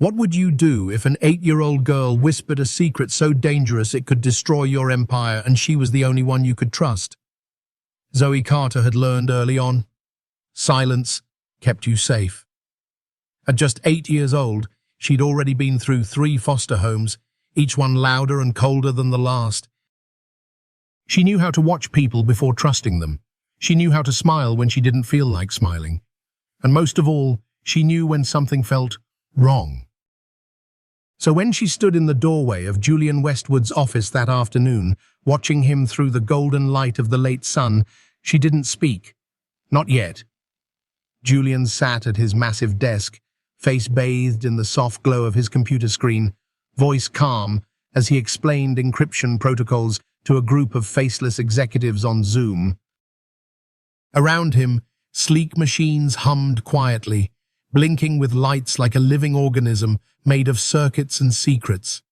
What would you do if an 8-year-old girl whispered a secret so dangerous it could destroy your empire and she was the only one you could trust? Zoe Carter had learned early on. Silence kept you safe. At just 8 years old, she'd already been through 3 foster homes, each one louder and colder than the last. She knew how to watch people before trusting them. She knew how to smile when she didn't feel like smiling. And most of all, she knew when something felt wrong. So when she stood in the doorway of Julian Westwood's office that afternoon, watching him through the golden light of the late sun, she didn't speak. Not yet. Julian sat at his massive desk, face bathed in the soft glow of his computer screen, voice calm as he explained encryption protocols to a group of faceless executives on Zoom. Around him, sleek machines hummed quietly, blinking with lights like a living organism made of circuits and secrets.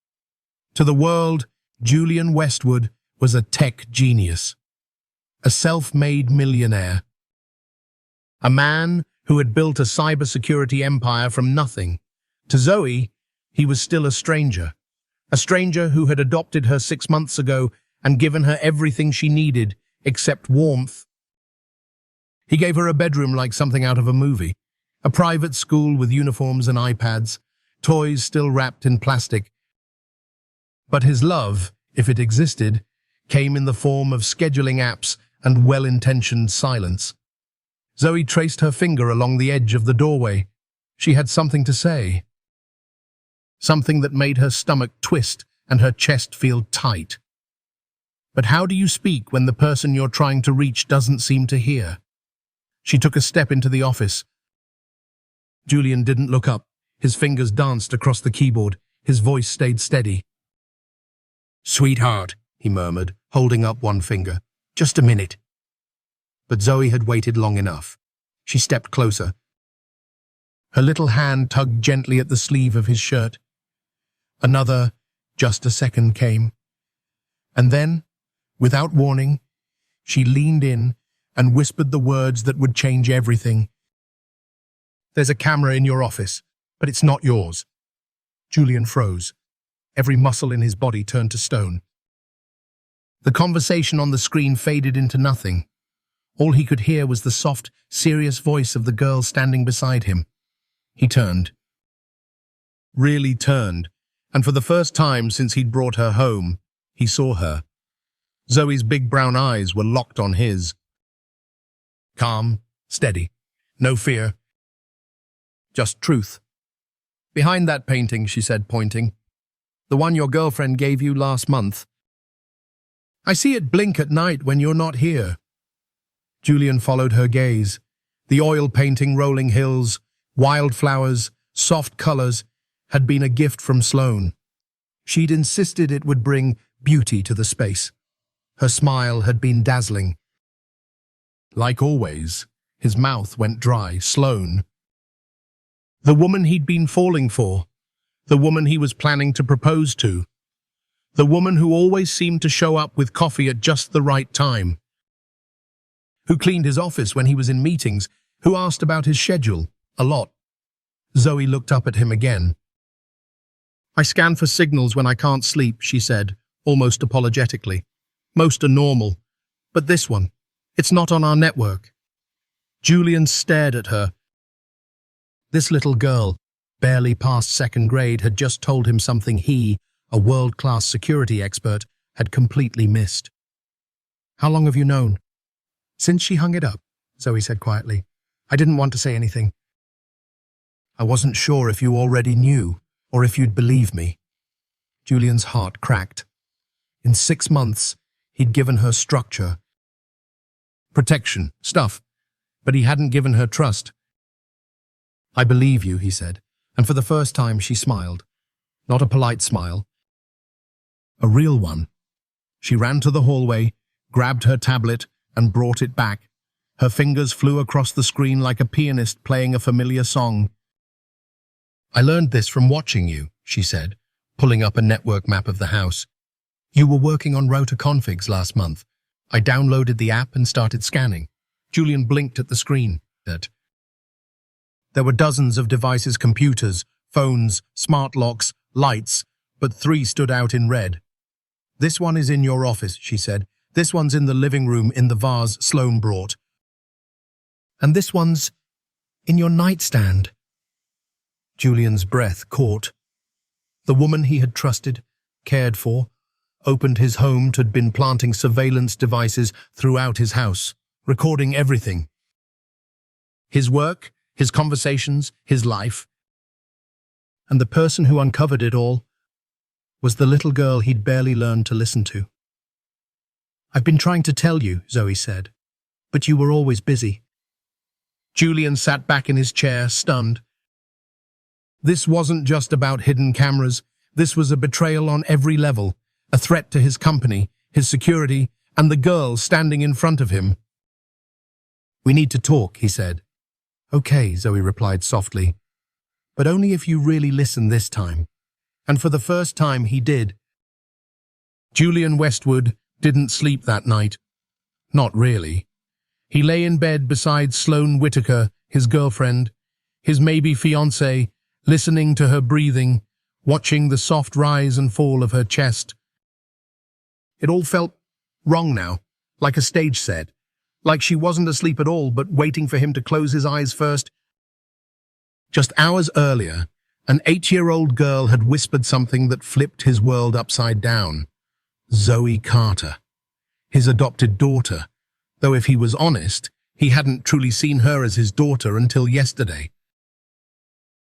To the world, Julian Westwood was a tech genius, a self-made millionaire, a man who had built a cybersecurity empire from nothing. To Zoe, he was still a stranger who had adopted her 6 months ago and given her everything she needed except warmth. He gave her a bedroom like something out of a movie, a private school with uniforms and iPads, toys still wrapped in plastic. But his love, if it existed, came in the form of scheduling apps and well-intentioned silence. Zoe traced her finger along the edge of the doorway. She had something to say. Something that made her stomach twist and her chest feel tight. But how do you speak when the person you're trying to reach doesn't seem to hear? She took a step into the office. Julian didn't look up. His fingers danced across the keyboard. His voice stayed steady. "Sweetheart," he murmured, holding up one finger. "Just a minute." But Zoe had waited long enough. She stepped closer. Her little hand tugged gently at the sleeve of his shirt. Another "just a second" came. And then, without warning, she leaned in and whispered the words that would change everything. "There's a camera in your office, but it's not yours." Julian froze. Every muscle in his body turned to stone. The conversation on the screen faded into nothing. All he could hear was the soft, serious voice of the girl standing beside him. He turned. Really turned, and for the first time since he'd brought her home, he saw her. Zoe's big brown eyes were locked on his. Calm, steady, no fear. Just truth. "Behind that painting," she said, pointing. "The one your girlfriend gave you last month. I see it blink at night when you're not here." Julian followed her gaze. The oil painting, rolling hills, wildflowers, soft colors, had been a gift from Sloane. She'd insisted it would bring beauty to the space. Her smile had been dazzling. Like always, his mouth went dry. Sloane. The woman he'd been falling for. The woman he was planning to propose to. The woman who always seemed to show up with coffee at just the right time. Who cleaned his office when he was in meetings. Who asked about his schedule. A lot. Zoe looked up at him again. "I scan for signals when I can't sleep," she said, almost apologetically. "Most are normal. But this one, it's not on our network." Julian stared at her. This little girl, barely past second grade, had just told him something he, a world-class security expert, had completely missed. "How long have you known?" "Since she hung it up," Zoe said quietly. "I didn't want to say anything. I wasn't sure if you already knew, or if you'd believe me." Julian's heart cracked. In 6 months, he'd given her structure, protection, stuff, but he hadn't given her trust. "I believe you," he said, and for the first time she smiled. Not a polite smile. A real one. She ran to the hallway, grabbed her tablet, and brought it back. Her fingers flew across the screen like a pianist playing a familiar song. "I learned this from watching you," she said, pulling up a network map of the house. "You were working on router configs last month. I downloaded the app and started scanning." Julian blinked at the screen. There were dozens of devices, computers, phones, smart locks, lights, but 3 stood out in red. "This one is in your office," she said. "This one's in the living room in the vase Sloane brought. And this one's in your nightstand." Julian's breath caught. The woman he had trusted, cared for, opened his home to had been planting surveillance devices throughout his house, recording everything. His work, his conversations, his life. And the person who uncovered it all was the little girl he'd barely learned to listen to. "I've been trying to tell you," Zoe said, "but you were always busy." Julian sat back in his chair, stunned. This wasn't just about hidden cameras. This was a betrayal on every level, a threat to his company, his security, and the girl standing in front of him. "We need to talk," he said. "Okay," Zoe replied softly, "but only if you really listen this time." And for the first time he did. Julian Westwood didn't sleep that night. Not really. He lay in bed beside Sloane Whitaker, his girlfriend, his maybe fiancée, listening to her breathing, watching the soft rise and fall of her chest. It all felt wrong now, like a stage set, like she wasn't asleep at all but waiting for him to close his eyes first. Just hours earlier, an 8-year-old girl had whispered something that flipped his world upside down. Zoe Carter, his adopted daughter, though if he was honest, he hadn't truly seen her as his daughter until yesterday.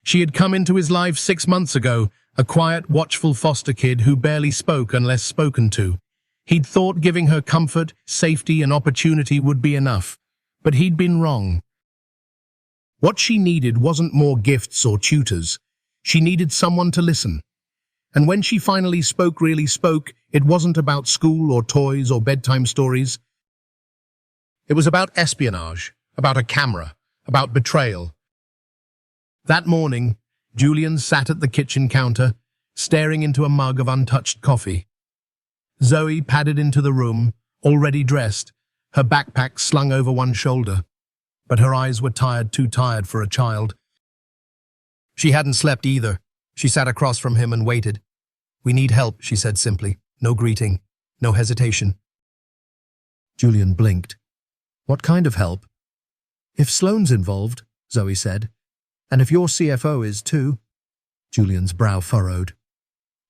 She had come into his life 6 months ago, a quiet, watchful foster kid who barely spoke unless spoken to. He'd thought giving her comfort, safety, and opportunity would be enough, but he'd been wrong. What she needed wasn't more gifts or tutors. She needed someone to listen. And when she finally really spoke, it wasn't about school or toys or bedtime stories. It was about espionage, about a camera, about betrayal. That morning, Julian sat at the kitchen counter, staring into a mug of untouched coffee. Zoe padded into the room, already dressed, her backpack slung over one shoulder. But her eyes were tired, too tired for a child. She hadn't slept either. She sat across from him and waited. "We need help," she said simply. No greeting, no hesitation. Julian blinked. "What kind of help?" "If Sloane's involved," Zoe said, "and if your CFO is too." Julian's brow furrowed.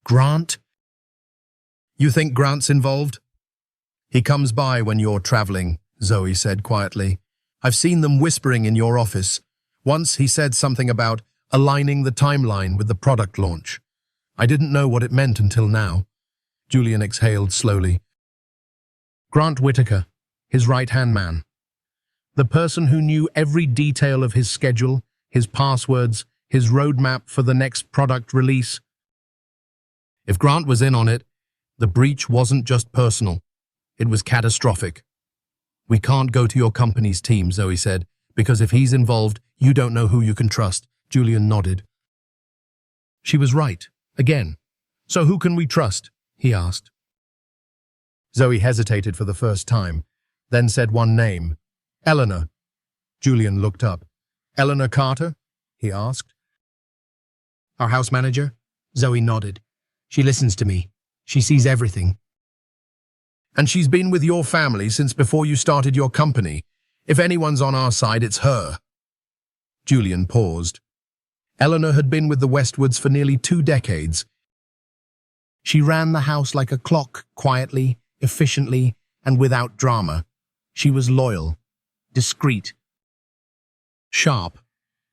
"Grant?" "You think Grant's involved?" "He comes by when you're traveling," Zoe said quietly. "I've seen them whispering in your office. Once he said something about aligning the timeline with the product launch. I didn't know what it meant until now." Julian exhaled slowly. Grant Whitaker, his right-hand man. The person who knew every detail of his schedule, his passwords, his roadmap for the next product release. If Grant was in on it, the breach wasn't just personal. It was catastrophic. "We can't go to your company's team," Zoe said, "because if he's involved, you don't know who you can trust." Julian nodded. She was right, again. "So who can we trust?" he asked. Zoe hesitated for the first time, then said one name. "Eleanor." Julian looked up. "Eleanor Carter?" he asked. "Our house manager?" Zoe nodded. "She listens to me. She sees everything." "And she's been with your family since before you started your company. If anyone's on our side, it's her." Julian paused. Eleanor had been with the Westwoods for nearly 2 decades. She ran the house like a clock, quietly, efficiently, and without drama. She was loyal, discreet, sharp,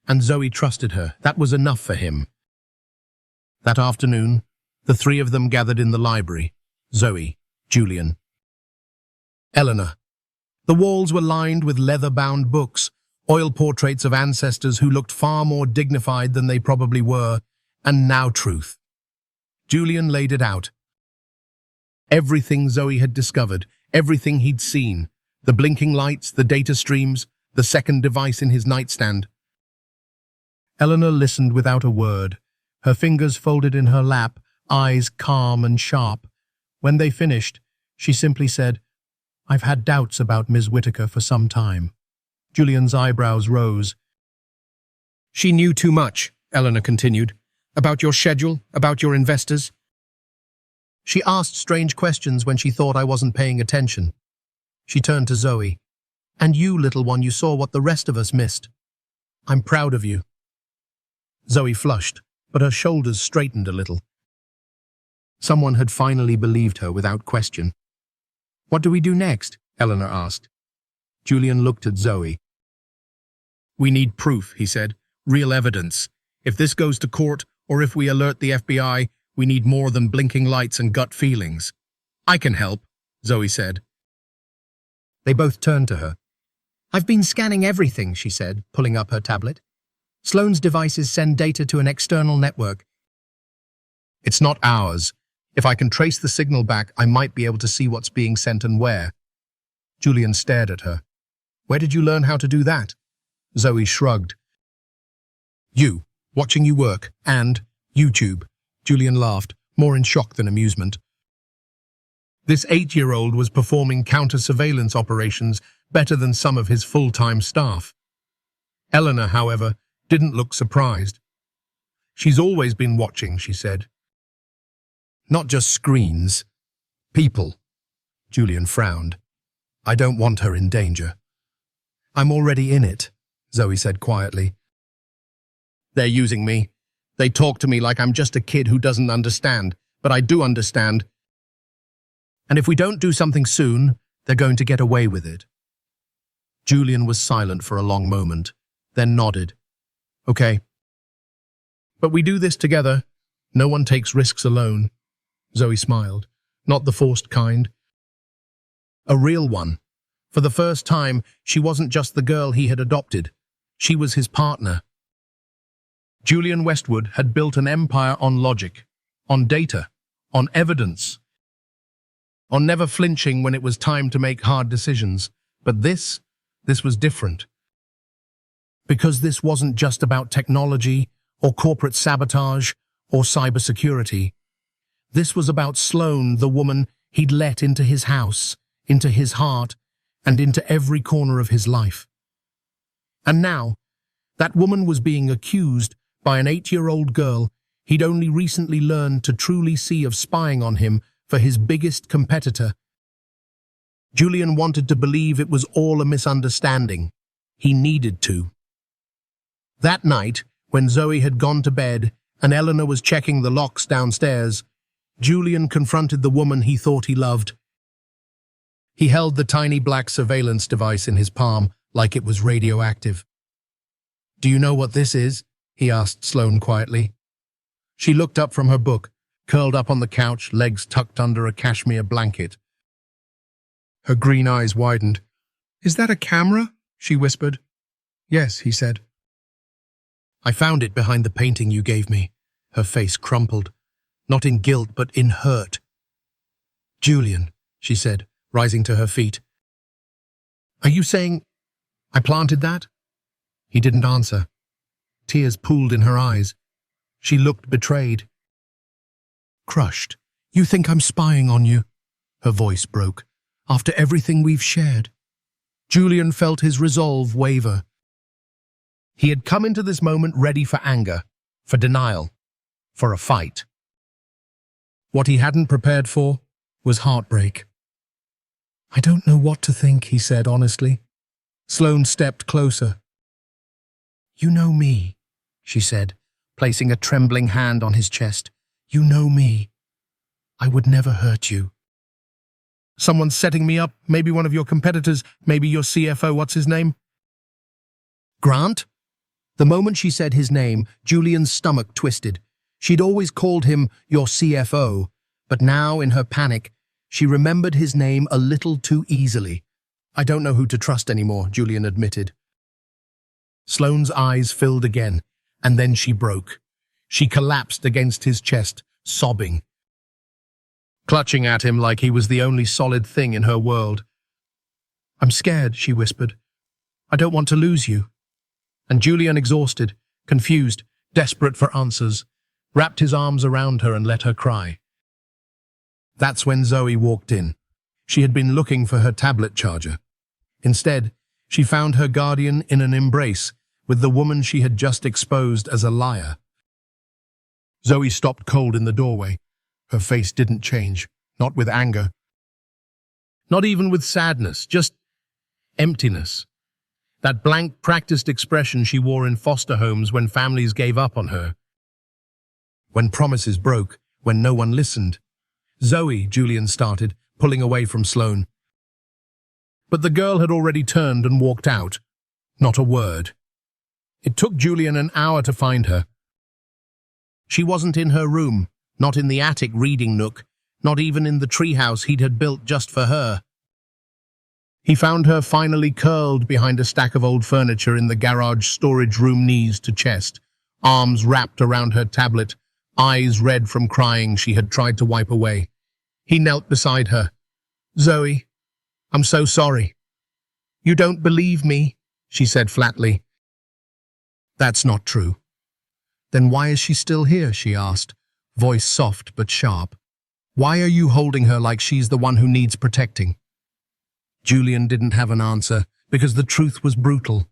and Zoe trusted her. That was enough for him. That afternoon, the 3 of them gathered in the library. Zoe, Julian, Eleanor. The walls were lined with leather-bound books, oil portraits of ancestors who looked far more dignified than they probably were, and now truth. Julian laid it out. Everything Zoe had discovered, everything he'd seen, the blinking lights, the data streams, the second device in his nightstand. Eleanor listened without a word, her fingers folded in her lap, eyes calm and sharp. When they finished, she simply said, "I've had doubts about Ms. Whitaker for some time." Julian's eyebrows rose. "She knew too much," Eleanor continued. About your schedule? About your investors? She asked strange questions when she thought I wasn't paying attention. She turned to Zoe. And you, little one, you saw what the rest of us missed. I'm proud of you. Zoe flushed, but her shoulders straightened a little. Someone had finally believed her without question. What do we do next? Eleanor asked. Julian looked at Zoe. We need proof, he said. Real evidence. If this goes to court, or if we alert the FBI, we need more than blinking lights and gut feelings. I can help, Zoe said. They both turned to her. I've been scanning everything, she said, pulling up her tablet. Sloane's devices send data to an external network. It's not ours. If I can trace the signal back, I might be able to see what's being sent and where. Julian stared at her. Where did you learn how to do that? Zoe shrugged. You, watching you work, and YouTube. Julian laughed, more in shock than amusement. This 8-year-old was performing counter-surveillance operations better than some of his full-time staff. Eleanor, however, didn't look surprised. She's always been watching, she said. Not just screens. People. Julian frowned. I don't want her in danger. I'm already in it, Zoe said quietly. They're using me. They talk to me like I'm just a kid who doesn't understand, but I do understand. And if we don't do something soon, they're going to get away with it. Julian was silent for a long moment, then nodded. Okay. But we do this together. No one takes risks alone. Zoe smiled. Not the forced kind. A real one. For the first time, she wasn't just the girl he had adopted. She was his partner. Julian Westwood had built an empire on logic, on data, on evidence, on never flinching when it was time to make hard decisions. But this was different. Because this wasn't just about technology or corporate sabotage or cybersecurity. This was about Sloane, the woman he'd let into his house, into his heart, and into every corner of his life. And now, that woman was being accused by an 8-year-old girl he'd only recently learned to truly see of spying on him for his biggest competitor. Julian wanted to believe it was all a misunderstanding. He needed to. That night, when Zoe had gone to bed and Eleanor was checking the locks downstairs, Julian confronted the woman he thought he loved. He held the tiny black surveillance device in his palm like it was radioactive. Do you know what this is? He asked Sloane quietly. She looked up from her book, curled up on the couch, legs tucked under a cashmere blanket. Her green eyes widened. Is that a camera? She whispered. Yes, he said. I found it behind the painting you gave me. Her face crumpled, not in guilt but in hurt. Julian, she said, rising to her feet. Are you saying I planted that? He didn't answer. Tears pooled in her eyes. She looked betrayed. Crushed. You think I'm spying on you? Her voice broke. After everything we've shared. Julian felt his resolve waver. He had come into this moment ready for anger, for denial, for a fight. What he hadn't prepared for was heartbreak. I don't know what to think, he said honestly. Sloane stepped closer. You know me, she said, placing a trembling hand on his chest. You know me. I would never hurt you. Someone's setting me up, maybe one of your competitors, maybe your CFO, what's his name? Grant? The moment she said his name, Julian's stomach twisted. She'd always called him your CFO, but now, in her panic, she remembered his name a little too easily. I don't know who to trust anymore, Julian admitted. Sloane's eyes filled again, and then she broke. She collapsed against his chest, sobbing, clutching at him like he was the only solid thing in her world. I'm scared, she whispered. I don't want to lose you. And Julian, exhausted, confused, desperate for answers, wrapped his arms around her and let her cry. That's when Zoe walked in. She had been looking for her tablet charger. Instead, she found her guardian in an embrace with the woman she had just exposed as a liar. Zoe stopped cold in the doorway. Her face didn't change, not with anger, not even with sadness, just emptiness. That blank, practiced expression she wore in foster homes when families gave up on her. When promises broke, when no one listened. Zoe, Julian started, pulling away from Sloane. But the girl had already turned and walked out. Not a word. It took Julian an hour to find her. She wasn't in her room, not in the attic reading nook, not even in the treehouse he'd had built just for her. He found her finally curled behind a stack of old furniture in the garage storage room, knees to chest, arms wrapped around her tablet, eyes red from crying she had tried to wipe away. He knelt beside her. "Zoe, I'm so sorry." "You don't believe me," she said flatly. "That's not true." "Then why is she still here?" she asked, voice soft but sharp. "Why are you holding her like she's the one who needs protecting?" Julian didn't have an answer, because the truth was brutal.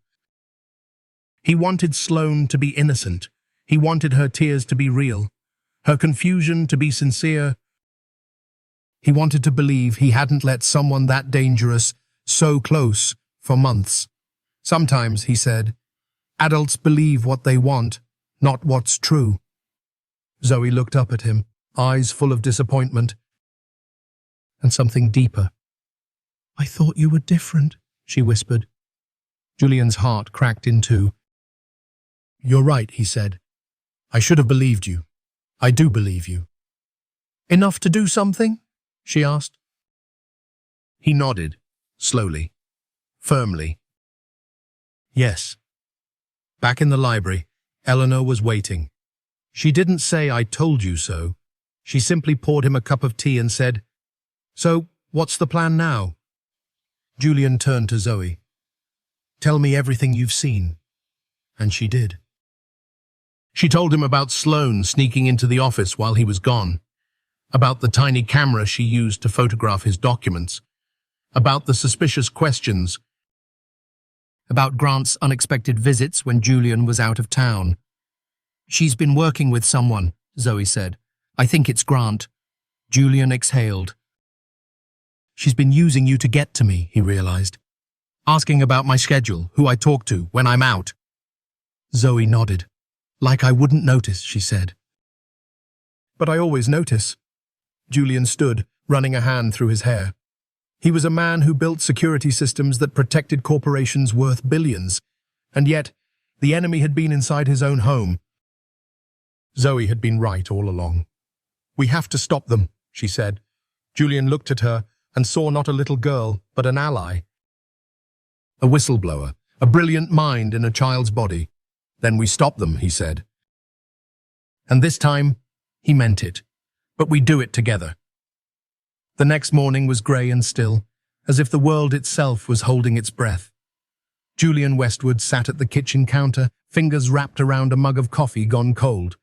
He wanted Sloane to be innocent. He wanted her tears to be real, her confusion to be sincere. He wanted to believe he hadn't let someone that dangerous, so close, for months. "Sometimes," he said, "adults believe what they want, not what's true." Zoe looked up at him, eyes full of disappointment and something deeper. "I thought you were different," she whispered. Julian's heart cracked in two. "You're right," he said. "I should have believed you. I do believe you." "Enough to do something?" she asked. He nodded, slowly, firmly. "Yes." Back in the library, Eleanor was waiting. She didn't say, "I told you so." She simply poured him a cup of tea and said, "So, what's the plan now?" Julian turned to Zoe. "Tell me everything you've seen." And she did. She told him about Sloane sneaking into the office while he was gone, about the tiny camera she used to photograph his documents, about the suspicious questions, about Grant's unexpected visits when Julian was out of town. "She's been working with someone," Zoe said. "I think it's Grant." Julian exhaled. "She's been using you to get to me," he realized. "Asking about my schedule, who I talk to, when I'm out." Zoe nodded. "Like I wouldn't notice," she said. "But I always notice." Julian stood, running a hand through his hair. He was a man who built security systems that protected corporations worth billions, and yet the enemy had been inside his own home. Zoe had been right all along. "We have to stop them," she said. Julian looked at her and saw not a little girl, but an ally. A whistleblower, a brilliant mind in a child's body. "Then we stop them," he said. And this time, he meant it. "But we do it together." The next morning was grey and still, as if the world itself was holding its breath. Julian Westwood sat at the kitchen counter, fingers wrapped around a mug of coffee gone cold.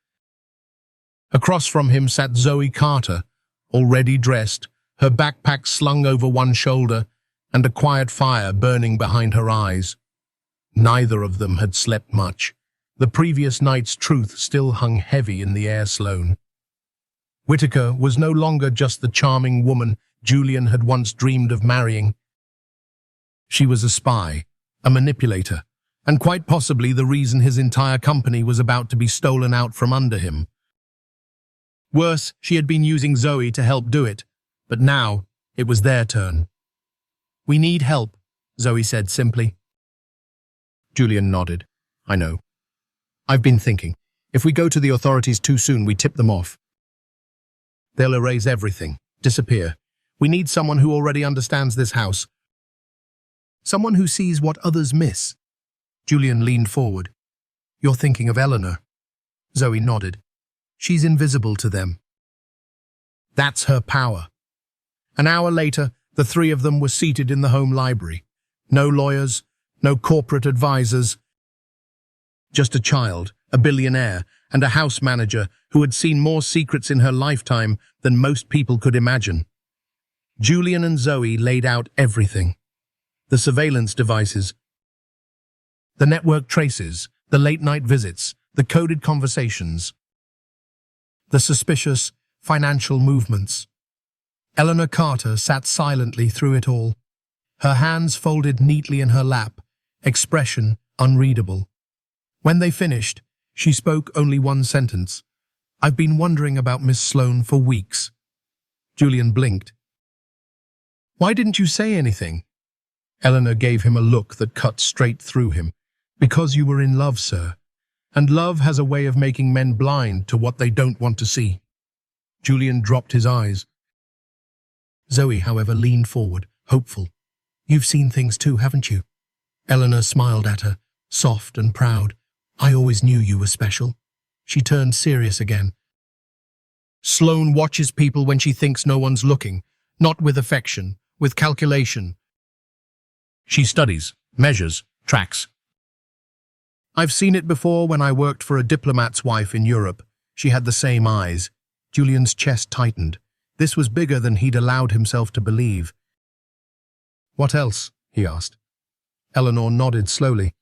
Across from him sat Zoe Carter, already dressed, her backpack slung over one shoulder, and a quiet fire burning behind her eyes. Neither of them had slept much. The previous night's truth still hung heavy in the air. Sloane Whitaker was no longer just the charming woman Julian had once dreamed of marrying. She was a spy, a manipulator, and quite possibly the reason his entire company was about to be stolen out from under him. Worse, she had been using Zoe to help do it, but now it was their turn. "We need help," Zoe said simply. Julian nodded. "I know. I've been thinking. If we go to the authorities too soon, we tip them off. They'll erase everything, disappear. We need someone who already understands this house. Someone who sees what others miss." Julian leaned forward. "You're thinking of Eleanor." Zoe nodded. "She's invisible to them. That's her power." An hour later, the three of them were seated in the home library. No lawyers, no corporate advisors. Just a child, a billionaire, and a house manager who had seen more secrets in her lifetime than most people could imagine. Julian and Zoe laid out everything. The surveillance devices, the network traces, the late-night visits, the coded conversations. the suspicious financial movements. Eleanor Carter sat silently through it all, her hands folded neatly in her lap, expression unreadable. When they finished, she spoke only one sentence. "I've been wondering about Miss Sloane for weeks." Julian blinked. "Why didn't you say anything?" Eleanor gave him a look that cut straight through him. "Because you were in love, sir. And love has a way of making men blind to what they don't want to see." Julian dropped his eyes. Zoe, however, leaned forward, hopeful. "You've seen things too, haven't you?" Eleanor smiled at her, soft and proud. "I always knew you were special." She turned serious again. "Sloane watches people when she thinks no one's looking, not with affection, with calculation. She studies, measures, tracks. I've seen it before when I worked for a diplomat's wife in Europe. She had the same eyes." Julian's chest tightened. This was bigger than he'd allowed himself to believe. "What else?" he asked. Eleanor nodded slowly.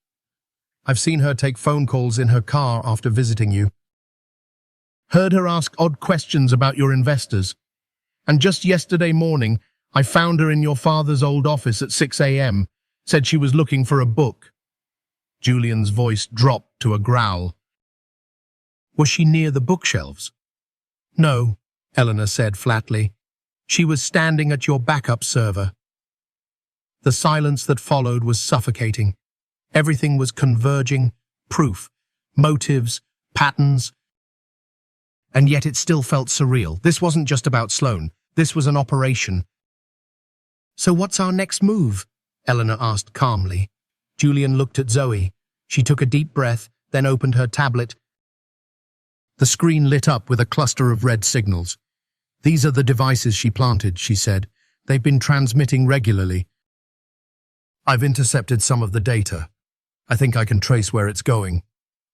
"I've seen her take phone calls in her car after visiting you. Heard her ask odd questions about your investors. And just yesterday morning, I found her in your father's old office at 6 a.m., said she was looking for a book." Julian's voice dropped to a growl. "Was she near the bookshelves?" "No," Eleanor said flatly. "She was standing at your backup server." The silence that followed was suffocating. Everything was converging, proof, motives, patterns. And yet it still felt surreal. This wasn't just about Sloane. This was an operation. "So what's our next move?" Eleanor asked calmly. Julian looked at Zoe. She took a deep breath, then opened her tablet. The screen lit up with a cluster of red signals. "These are the devices she planted," she said. "They've been transmitting regularly. I've intercepted some of the data. I think I can trace where it's going."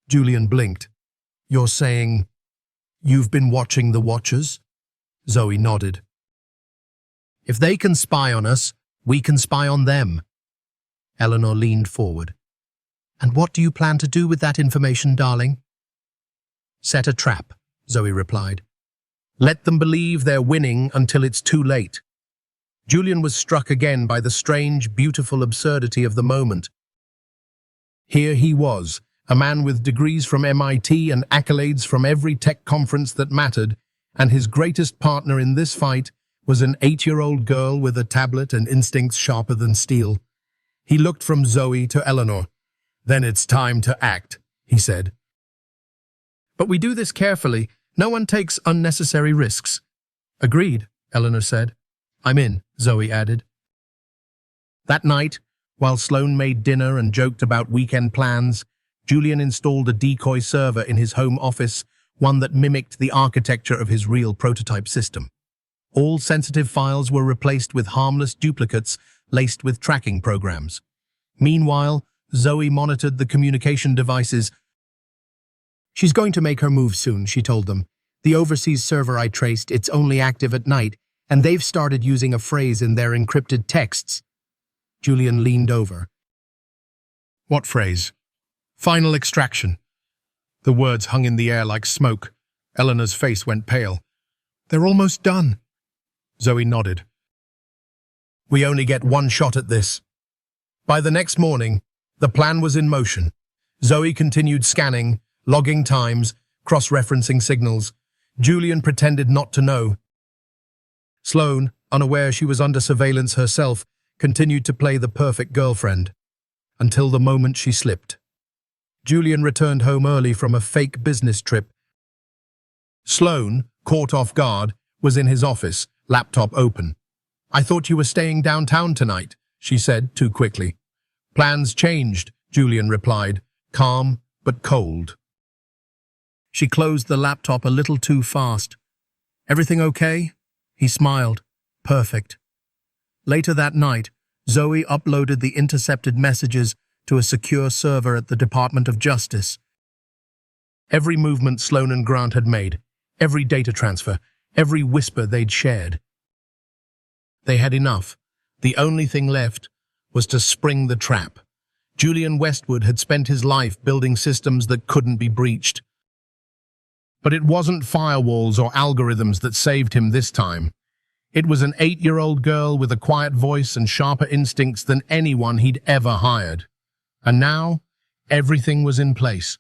Julian blinked. "You're saying you've been watching the Watchers?" Zoe nodded. "If they can spy on us, we can spy on them." Eleanor leaned forward. "And what do you plan to do with that information, darling?" "Set a trap," Zoe replied. "Let them believe they're winning until it's too late." Julian was struck again by the strange, beautiful absurdity of the moment. Here he was, a man with degrees from MIT and accolades from every tech conference that mattered, and his greatest partner in this fight was an 8-year-old girl with a tablet and instincts sharper than steel. He looked from Zoe to Eleanor. "Then it's time to act," he said. "But we do this carefully. No one takes unnecessary risks." "Agreed," Eleanor said. "I'm in," Zoe added. That night, while Sloane made dinner and joked about weekend plans, Julian installed a decoy server in his home office, one that mimicked the architecture of his real prototype system. All sensitive files were replaced with harmless duplicates laced with tracking programs. Meanwhile, Zoe monitored the communication devices. "She's going to make her move soon," she told them. "The overseas server I traced, it's only active at night, and they've started using a phrase in their encrypted texts." Julian leaned over. "What phrase?" "Final extraction." The words hung in the air like smoke. Eleanor's face went pale. "They're almost done." Zoe nodded. "We only get one shot at this." By the next morning, the plan was in motion. Zoe continued scanning, logging times, cross-referencing signals. Julian pretended not to know. Sloane, unaware she was under surveillance herself, continued to play the perfect girlfriend, until the moment she slipped. Julian returned home early from a fake business trip. Sloane, caught off guard, was in his office, laptop open. "I thought you were staying downtown tonight," she said too quickly. "Plans changed," Julian replied, calm but cold. She closed the laptop a little too fast. "Everything okay?" He smiled. "Perfect." Later that night, Zoe uploaded the intercepted messages to a secure server at the Department of Justice. Every movement Sloane and Grant had made, every data transfer, every whisper they'd shared. They had enough. The only thing left was to spring the trap. Julian Westwood had spent his life building systems that couldn't be breached. But it wasn't firewalls or algorithms that saved him this time. It was an 8-year-old girl with a quiet voice and sharper instincts than anyone he'd ever hired. And now, everything was in place.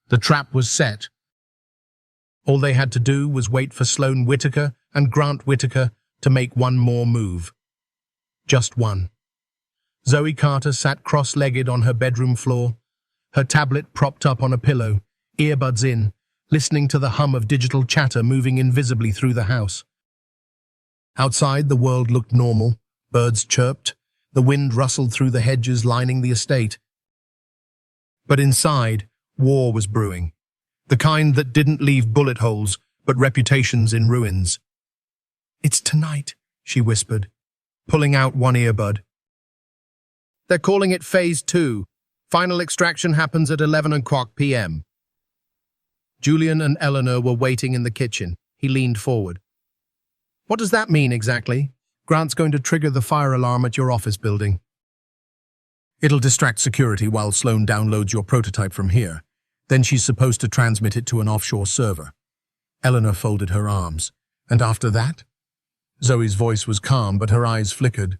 The trap was set. All they had to do was wait for Sloane Whitaker and Grant Whitaker to make one more move. Just one. Zoe Carter sat cross-legged on her bedroom floor, her tablet propped up on a pillow, earbuds in, listening to the hum of digital chatter moving invisibly through the house. Outside, the world looked normal. Birds chirped. The wind rustled through the hedges lining the estate. But inside, war was brewing. The kind that didn't leave bullet holes, but reputations in ruins. "It's tonight," she whispered, pulling out one earbud. "They're calling it Phase 2. Final extraction happens at 11 o'clock p.m. Julian and Eleanor were waiting in the kitchen. He leaned forward. "What does that mean exactly?" "Grant's going to trigger the fire alarm at your office building. It'll distract security while Sloane downloads your prototype from here. Then she's supposed to transmit it to an offshore server." Eleanor folded her arms. "And after that?" Zoe's voice was calm, but her eyes flickered.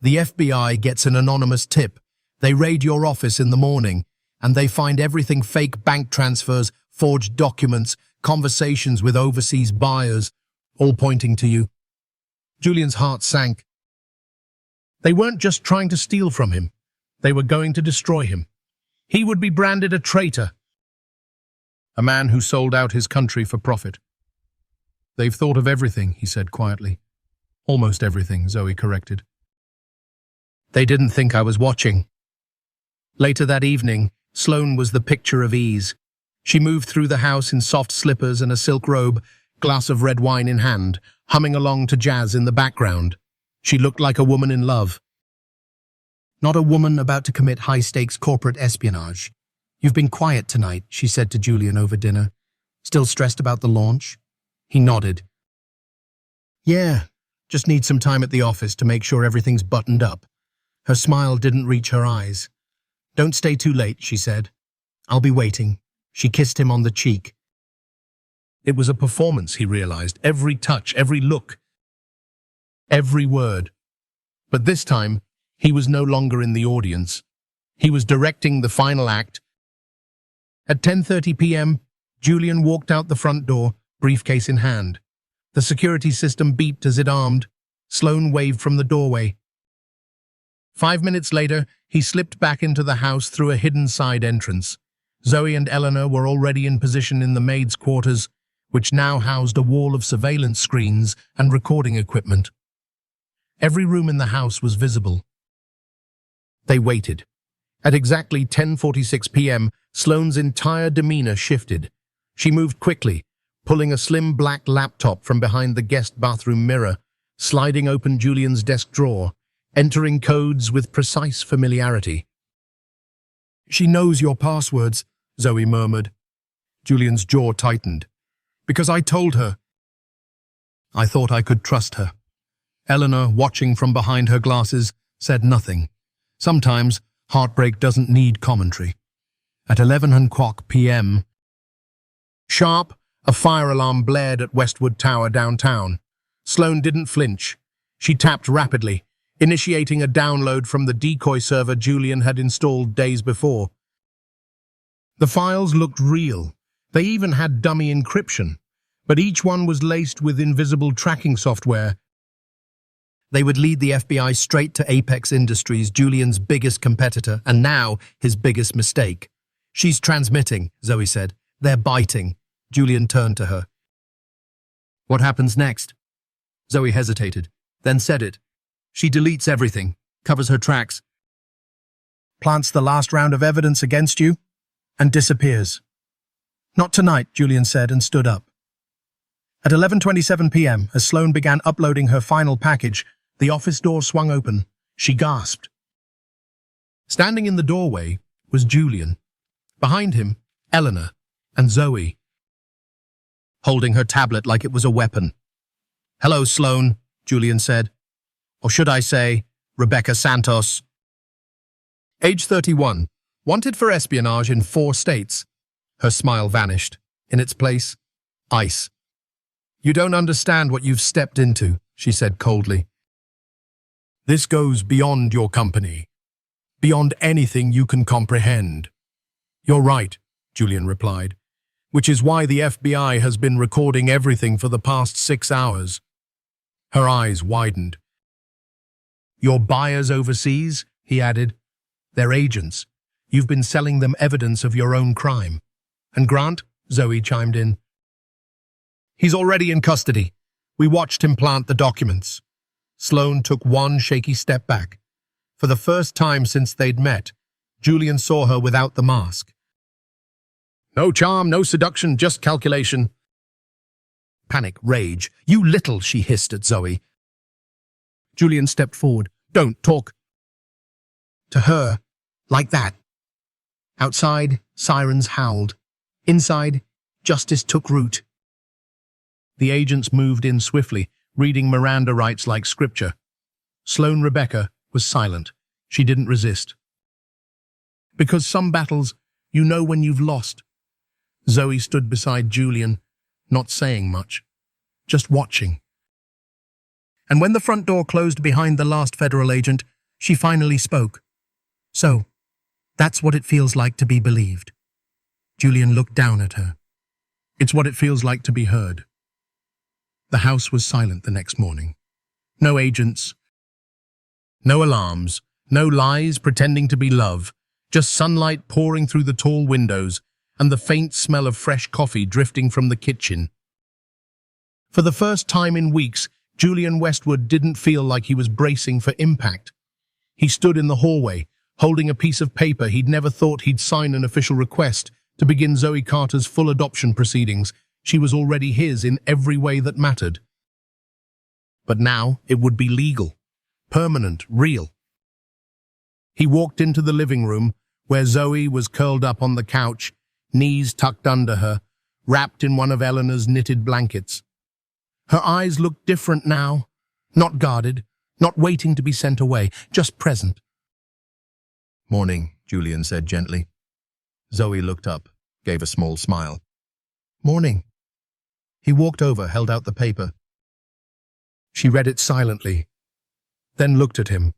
"The FBI gets an anonymous tip. They raid your office in the morning, and they find everything: fake bank transfers, forged documents, conversations with overseas buyers, all pointing to you." Julian's heart sank. They weren't just trying to steal from him. They were going to destroy him. He would be branded a traitor. A man who sold out his country for profit. "They've thought of everything," he said quietly. "Almost everything," Zoe corrected. "They didn't think I was watching." Later that evening, Sloane was the picture of ease. She moved through the house in soft slippers and a silk robe, glass of red wine in hand, humming along to jazz in the background. She looked like a woman in love. Not a woman about to commit high-stakes corporate espionage. "You've been quiet tonight," she said to Julian over dinner. "Still stressed about the launch?" He nodded. "Yeah, just need some time at the office to make sure everything's buttoned up." Her smile didn't reach her eyes. "Don't stay too late," she said. "I'll be waiting." She kissed him on the cheek. It was a performance, he realized. Every touch, every look, every word. But this time, he was no longer in the audience. He was directing the final act. At 10:30 p.m., Julian walked out the front door, briefcase in hand. The security system beeped as it armed. Sloane waved from the doorway. 5 minutes later, he slipped back into the house through a hidden side entrance. Zoe and Eleanor were already in position in the maids' quarters, which now housed a wall of surveillance screens and recording equipment. Every room in the house was visible. They waited. At exactly 10:46 p.m., Sloane's entire demeanor shifted. She moved quickly, pulling a slim black laptop from behind the guest bathroom mirror, sliding open Julian's desk drawer, entering codes with precise familiarity. "She knows your passwords," Zoe murmured. Julian's jaw tightened. "Because I told her." "I thought I could trust her." Eleanor, watching from behind her glasses, said nothing. Sometimes, heartbreak doesn't need commentary. At 11 o'clock p.m., sharp, a fire alarm blared at Westwood Tower downtown. Sloane didn't flinch. She tapped rapidly, initiating a download from the decoy server Julian had installed days before. The files looked real. They even had dummy encryption, but each one was laced with invisible tracking software. They would lead the FBI straight to Apex Industries, Julian's biggest competitor, and now his biggest mistake. "She's transmitting," Zoe said. "They're biting." Julian turned to her. "What happens next?" Zoe hesitated, then said it. "She deletes everything, covers her tracks, plants the last round of evidence against you, and disappears." "Not tonight," Julian said and stood up. At 11:27 p.m., as Sloane began uploading her final package, the office door swung open. She gasped. Standing in the doorway was Julian. Behind him, Eleanor and Zoe, holding her tablet like it was a weapon. "Hello, Sloane," Julian said. "Or should I say, Rebecca Santos. Age 31, wanted for espionage in 4 states. Her smile vanished. In its place, ice. "You don't understand what you've stepped into," she said coldly. "This goes beyond your company, beyond anything you can comprehend." "You're right," Julian replied, "which is why the FBI has been recording everything for the past 6 hours. Her eyes widened. "Your buyers overseas," he added. "They're agents. You've been selling them evidence of your own crime." "And Grant?" Zoe chimed in. "He's already in custody. We watched him plant the documents." Sloane took one shaky step back. For the first time since they'd met, Julian saw her without the mask. "No charm, no seduction, just calculation." Panic, rage. "You little," she hissed at Zoe. Julian stepped forward. "Don't talk to her like that." Outside, sirens howled. Inside, justice took root. The agents moved in swiftly, reading Miranda rights like scripture. Sloane Rebecca was silent. She didn't resist. "Because some battles, you know when you've lost." Zoe stood beside Julian, not saying much, just watching. And when the front door closed behind the last federal agent, she finally spoke. "So, that's what it feels like to be believed." Julian looked down at her. "It's what it feels like to be heard." The house was silent the next morning. No agents, no alarms, no lies pretending to be love, just sunlight pouring through the tall windows and the faint smell of fresh coffee drifting from the kitchen. For the first time in weeks, Julian Westwood didn't feel like he was bracing for impact. He stood in the hallway, holding a piece of paper he'd never thought he'd sign an official request to begin Zoe Carter's full adoption proceedings. She was already his in every way that mattered. But now it would be legal, permanent, real. He walked into the living room, where Zoe was curled up on the couch, knees tucked under her, wrapped in one of Eleanor's knitted blankets. Her eyes looked different now, not guarded, not waiting to be sent away, just present. "Morning," Julian said gently. Zoe looked up, gave a small smile. "Morning." He walked over, held out the paper. She read it silently, then looked at him.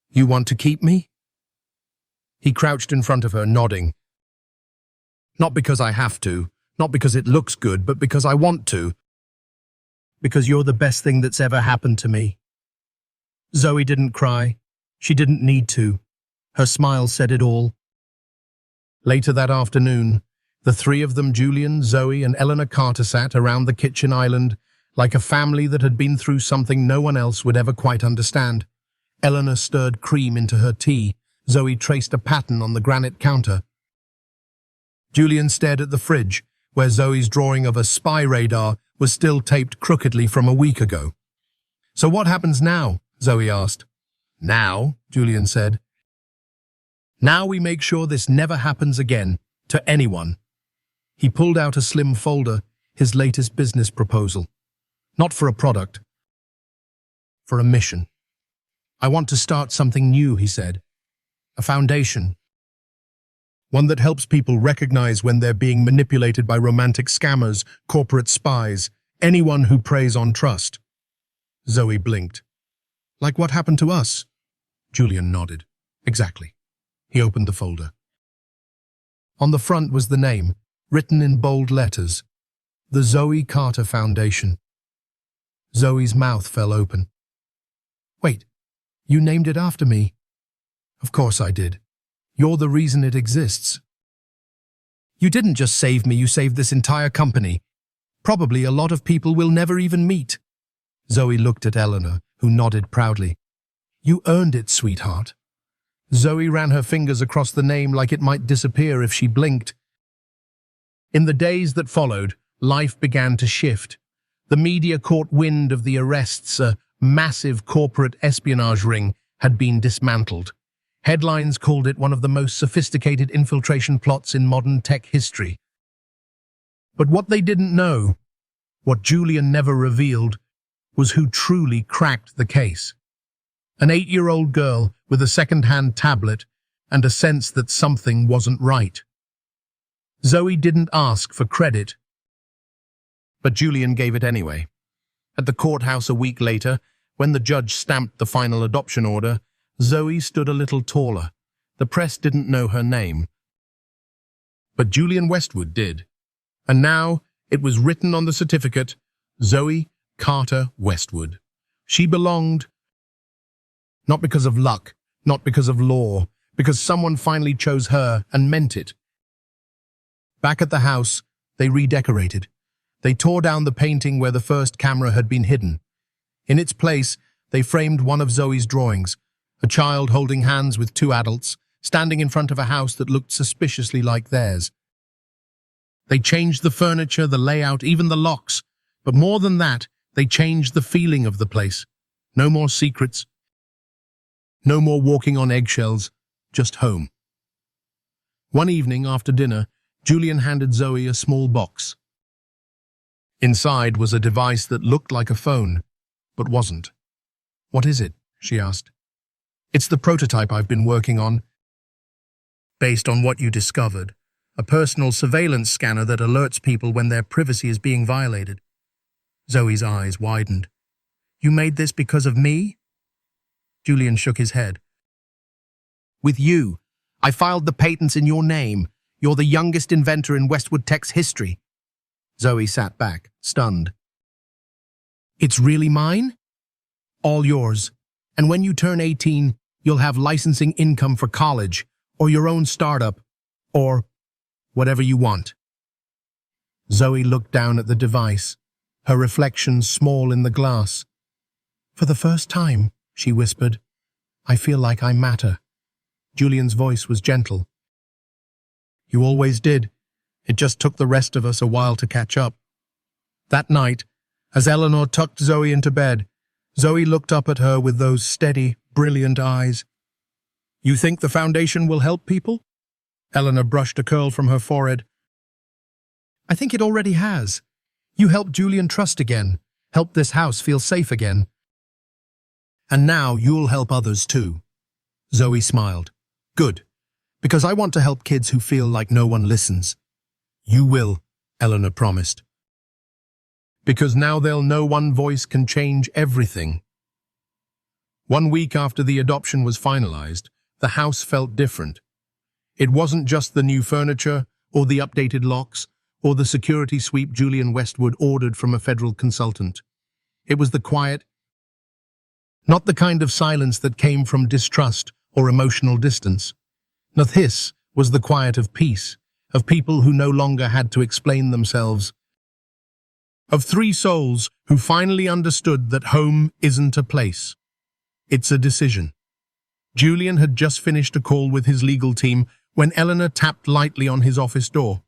"You want to keep me?" He crouched in front of her, nodding. "Not because I have to, not because it looks good, but because I want to. Because you're the best thing that's ever happened to me." Zoe didn't cry. She didn't need to. Her smile said it all. Later that afternoon, the three of them, Julian, Zoe, and Eleanor Carter, sat around the kitchen island like a family that had been through something no one else would ever quite understand. Eleanor stirred cream into her tea. Zoe traced a pattern on the granite counter. Julian stared at the fridge, where Zoe's drawing of a spy radar was still taped crookedly from a week ago. "So what happens now?" Zoe asked. "Now," Julian said. "Now we make sure this never happens again, to anyone." He pulled out a slim folder, his latest business proposal. Not for a product, for a mission. "I want to start something new," he said. "A foundation. One that helps people recognize when they're being manipulated by romantic scammers, corporate spies, anyone who preys on trust." Zoe blinked. "Like what happened to us?" Julian nodded. "Exactly." He opened the folder. On the front was the name, written in bold letters, the Zoe Carter Foundation. Zoe's mouth fell open. "Wait, you named it after me?" "Of course I did. You're the reason it exists." "You didn't just save me, you saved this entire company. Probably a lot of people we'll never even meet." Zoe looked at Eleanor, who nodded proudly. "You earned it, sweetheart." Zoe ran her fingers across the name like it might disappear if she blinked. In the days that followed, life began to shift. The media caught wind of the arrests. A massive corporate espionage ring had been dismantled. Headlines called it one of the most sophisticated infiltration plots in modern tech history. But what they didn't know, what Julian never revealed, was who truly cracked the case. An 8-year-old girl with a second-hand tablet and a sense that something wasn't right. Zoe didn't ask for credit, but Julian gave it anyway. At the courthouse a week later, when the judge stamped the final adoption order, Zoe stood a little taller. The press didn't know her name, but Julian Westwood did. And now it was written on the certificate, Zoe Carter Westwood. She belonged, not because of luck, not because of law, because someone finally chose her and meant it. Back at the house, they redecorated. They tore down the painting where the first camera had been hidden. In its place, they framed one of Zoe's drawings, a child holding hands with two adults, standing in front of a house that looked suspiciously like theirs. They changed the furniture, the layout, even the locks. But more than that, they changed the feeling of the place. No more secrets. No more walking on eggshells. Just home. One evening after dinner, Julian handed Zoe a small box. Inside was a device that looked like a phone, but wasn't. "What is it?" she asked. "It's the prototype I've been working on. Based on what you discovered. A personal surveillance scanner that alerts people when their privacy is being violated." Zoe's eyes widened. "You made this because of me?" Julian shook his head. "With you. I filed the patents in your name. You're the youngest inventor in Westwood Tech's history." Zoe sat back, stunned. "It's really mine?" "All yours. And when you turn 18, you'll have licensing income for college, or your own startup, or whatever you want." Zoe looked down at the device, her reflection small in the glass. "For the first time," she whispered, "I feel like I matter." Julian's voice was gentle. "You always did. It just took the rest of us a while to catch up." That night, as Eleanor tucked Zoe into bed, Zoe looked up at her with those steady, brilliant eyes. "You think the foundation will help people?" Eleanor brushed a curl from her forehead. "I think it already has. You helped Julian trust again, helped this house feel safe again. And now you'll help others too." Zoe smiled. "Good, because I want to help kids who feel like no one listens." "You will," Eleanor promised. "Because now they'll know one voice can change everything." 1 week after the adoption was finalized, the house felt different. It wasn't just the new furniture, or the updated locks, or the security sweep Julian Westwood ordered from a federal consultant. It was the quiet, not the kind of silence that came from distrust or emotional distance. No, this was the quiet of peace, of people who no longer had to explain themselves. Of 3 souls who finally understood that home isn't a place. It's a decision. Julian had just finished a call with his legal team when Eleanor tapped lightly on his office door.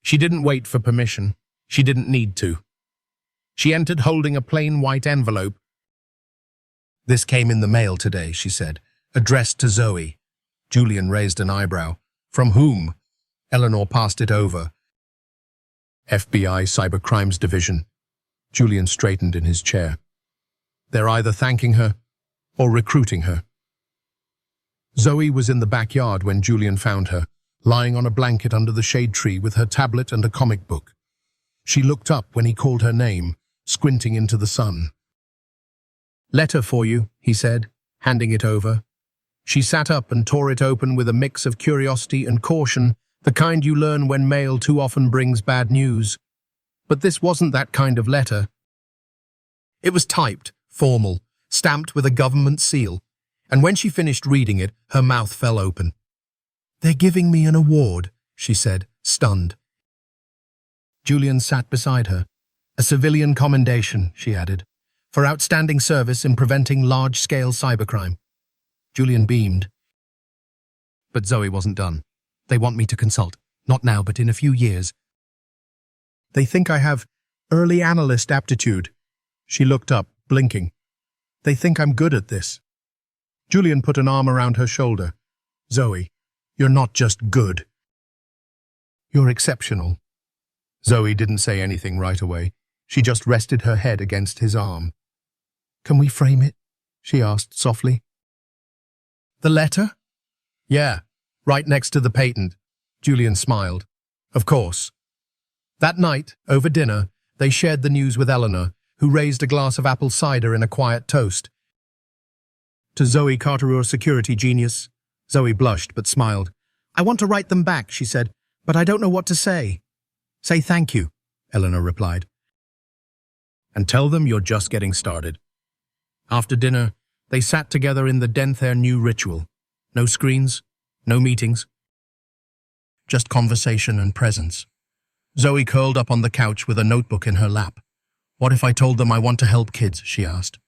She didn't wait for permission. She didn't need to. She entered holding a plain white envelope. "This came in the mail today," she said, "addressed to Zoe." Julian raised an eyebrow. "From whom?" Eleanor passed it over. "FBI Cybercrimes Division." Julian straightened in his chair. "They're either thanking her or recruiting her." Zoe was in the backyard when Julian found her, lying on a blanket under the shade tree with her tablet and a comic book. She looked up when he called her name, squinting into the sun. "Letter for you," he said, handing it over. She sat up and tore it open with a mix of curiosity and caution, the kind you learn when mail too often brings bad news. But this wasn't that kind of letter. It was typed, formal, stamped with a government seal, and when she finished reading it, her mouth fell open. "They're giving me an award," she said, stunned. Julian sat beside her. "A civilian commendation," she added, "for outstanding service in preventing large-scale cybercrime." Julian beamed. "But Zoe wasn't done. They want me to consult. Not now, but in a few years. They think I have early analyst aptitude." She looked up, blinking. "They think I'm good at this." Julian put an arm around her shoulder. "Zoe, you're not just good. You're exceptional." Zoe didn't say anything right away. She just rested her head against his arm. "Can we frame it?" she asked softly. "The letter?" "Yeah, right next to the patent." Julian smiled. Of course. That night, over dinner, they shared the news with Eleanor, who raised a glass of apple cider in a quiet toast. To Zoe Carter, a security genius. Zoe blushed but smiled. I want to write them back, she said, but I don't know what to say. Say thank you, Eleanor replied. And tell them you're just getting started. After dinner, they sat together in the den, their new ritual. No screens, no meetings. Just conversation and presence. Zoe curled up on the couch with a notebook in her lap. What if I told them I want to help kids, she asked.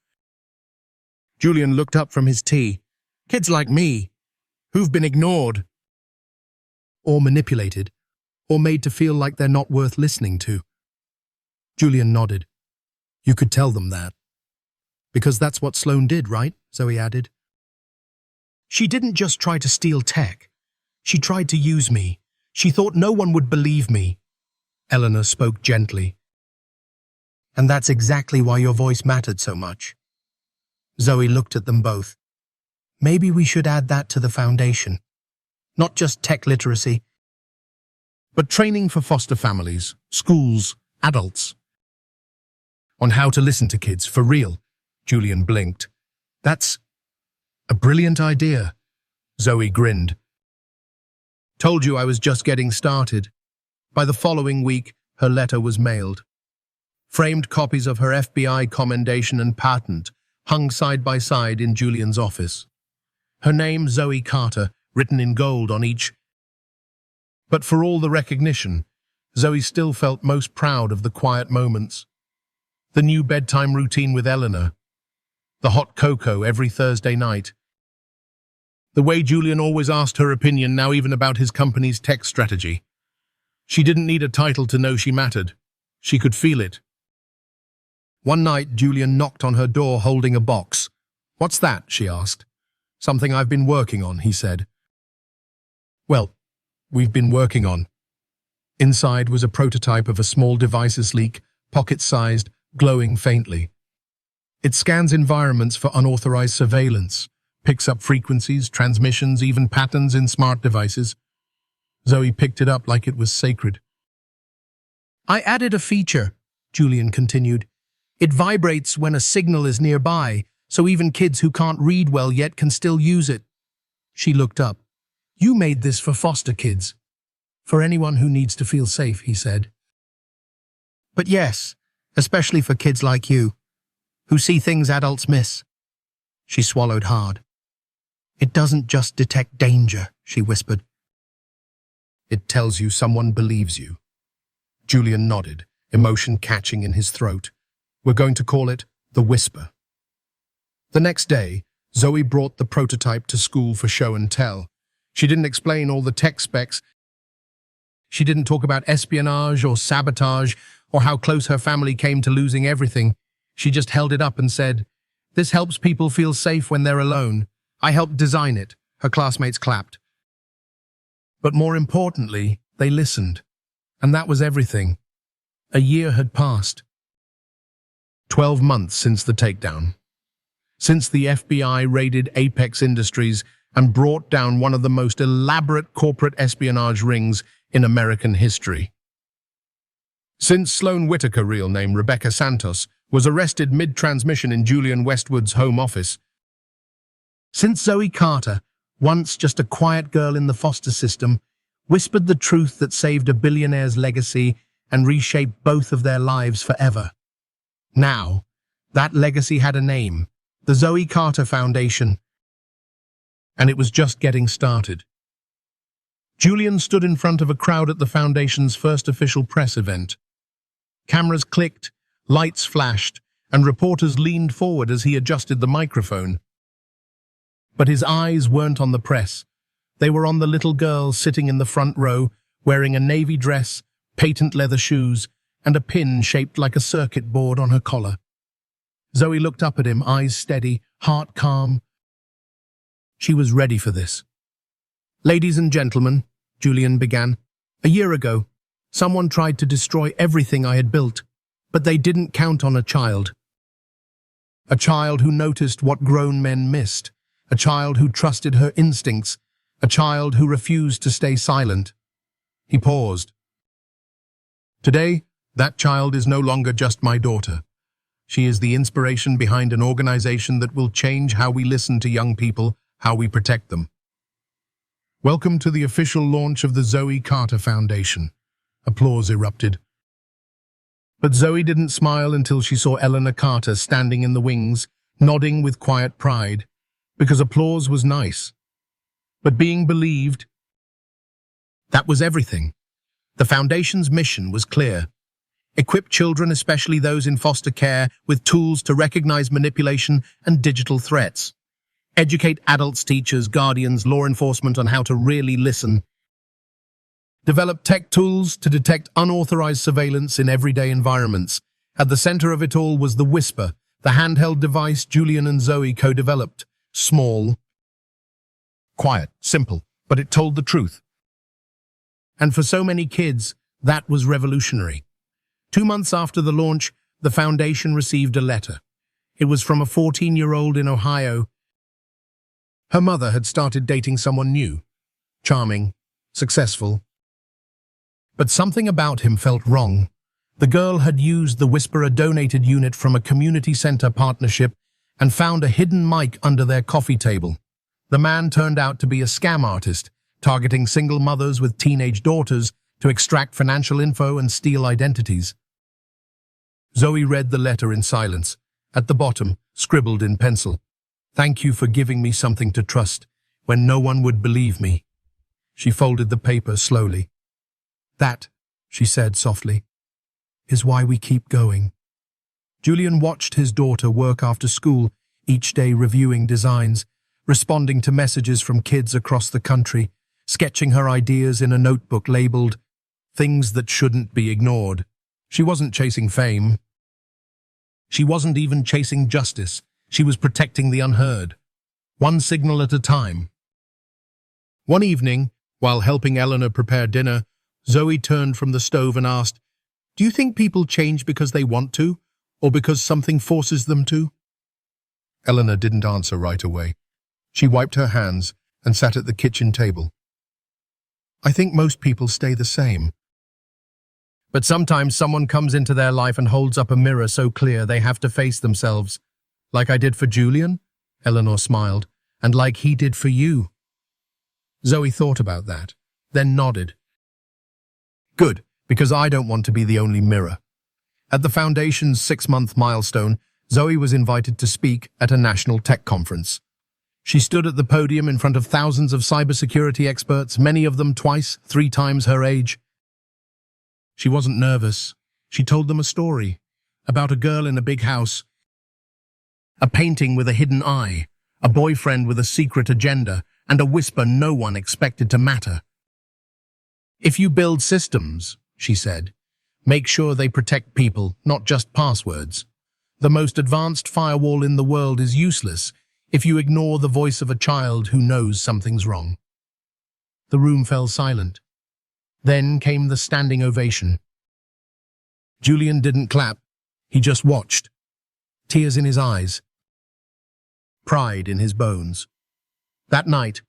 Julian looked up from his tea. Kids like me, who've been ignored, or manipulated, or made to feel like they're not worth listening to. Julian nodded. You could tell them that. Because that's what Sloane did, right? Zoe added. She didn't just try to steal tech. She tried to use me. She thought no one would believe me. Eleanor spoke gently. And that's exactly why your voice mattered so much. Zoe looked at them both. Maybe we should add that to the foundation. Not just tech literacy, but training for foster families, schools, adults. On how to listen to kids, for real. Julian blinked. That's a brilliant idea. Zoe grinned. Told you I was just getting started. By the following week, her letter was mailed. Framed copies of her FBI commendation and patent hung side by side in Julian's office. Her name, Zoe Carter, written in gold on each. But for all the recognition, Zoe still felt most proud of the quiet moments. The new bedtime routine with Eleanor. The hot cocoa every Thursday night. The way Julian always asked her opinion, now even about his company's tech strategy. She didn't need a title to know she mattered. She could feel it. One night, Julian knocked on her door holding a box. What's that? She asked. Something I've been working on, he said. Well, we've been working on. Inside was a prototype of a small device leak, pocket-sized, glowing faintly. It scans environments for unauthorized surveillance, picks up frequencies, transmissions, even patterns in smart devices. Zoe picked it up like it was sacred. I added a feature, Julian continued. It vibrates when a signal is nearby, so even kids who can't read well yet can still use it. She looked up. You made this for foster kids. For anyone who needs to feel safe, he said. But yes, especially for kids like you, who see things adults miss. She swallowed hard. It doesn't just detect danger, she whispered. It tells you someone believes you. Julian nodded, emotion catching in his throat. We're going to call it the Whisper. The next day, Zoe brought the prototype to school for show and tell. She didn't explain all the tech specs. She didn't talk about espionage or sabotage or how close her family came to losing everything. She just held it up and said, "This helps people feel safe when they're alone. I helped design it." Her classmates clapped. But more importantly, they listened. And that was everything. A year had passed. 12 months since the takedown. Since the FBI raided Apex Industries and brought down one of the most elaborate corporate espionage rings in American history. Since Sloane Whitaker, real name Rebecca Santos, was arrested mid-transmission in Julian Westwood's home office. Since Zoe Carter, once just a quiet girl in the foster system, whispered the truth that saved a billionaire's legacy and reshaped both of their lives forever. Now, that legacy had a name, the Zoe Carter Foundation. And it was just getting started. Julian stood in front of a crowd at the Foundation's first official press event. Cameras clicked, lights flashed, and reporters leaned forward as he adjusted the microphone. But his eyes weren't on the press. They were on the little girl sitting in the front row, wearing a navy dress, patent leather shoes, and a pin shaped like a circuit board on her collar. Zoe looked up at him, eyes steady, heart calm. She was ready for this. Ladies and gentlemen, Julian began, a year ago, someone tried to destroy everything I had built, but they didn't count on a child. A child who noticed what grown men missed, a child who trusted her instincts, a child who refused to stay silent. He paused. Today, that child is no longer just my daughter. She is the inspiration behind an organization that will change how we listen to young people, how we protect them. Welcome to the official launch of the Zoe Carter Foundation. Applause erupted. But Zoe didn't smile until she saw Eleanor Carter standing in the wings, nodding with quiet pride, because applause was nice. But being believed, that was everything. The Foundation's mission was clear. Equip children, especially those in foster care, with tools to recognize manipulation and digital threats. Educate adults, teachers, guardians, law enforcement on how to really listen. Develop tech tools to detect unauthorized surveillance in everyday environments. At the center of it all was the Whisper, the handheld device Julian and Zoe co-developed. Small, quiet, simple, but it told the truth. And for so many kids, that was revolutionary. 2 months after the launch, the Foundation received a letter. It was from a 14-year-old in Ohio. Her mother had started dating someone new, charming, successful. But something about him felt wrong. The girl had used the Whisperer donated unit from a community center partnership and found a hidden mic under their coffee table. The man turned out to be a scam artist, targeting single mothers with teenage daughters to extract financial info and steal identities. Zoe read the letter in silence. At the bottom, scribbled in pencil, "Thank you for giving me something to trust when no one would believe me." She folded the paper slowly. "That," she said softly, "is why we keep going." Julian watched his daughter work after school, each day reviewing designs, responding to messages from kids across the country, sketching her ideas in a notebook labeled "Things That Shouldn't Be Ignored." She wasn't chasing fame. She wasn't even chasing justice. She was protecting the unheard, one signal at a time. One evening, while helping Eleanor prepare dinner, Zoe turned from the stove and asked, "Do you think people change because they want to, or because something forces them to?" Eleanor didn't answer right away. She wiped her hands and sat at the kitchen table. "I think most people stay the same. But sometimes someone comes into their life and holds up a mirror so clear they have to face themselves. Like I did for Julian," Eleanor smiled, "and like he did for you." Zoe thought about that, then nodded. "Good, because I don't want to be the only mirror." At the Foundation's 6-month milestone, Zoe was invited to speak at a national tech conference. She stood at the podium in front of thousands of cybersecurity experts, many of them twice, 3 times her age. She wasn't nervous. She told them a story about a girl in a big house, a painting with a hidden eye, a boyfriend with a secret agenda, and a whisper no one expected to matter. "If you build systems," she said, "make sure they protect people, not just passwords. The most advanced firewall in the world is useless if you ignore the voice of a child who knows something's wrong." The room fell silent. Then came the standing ovation. Julian didn't clap. He just watched. Tears in his eyes. Pride in his bones. That night,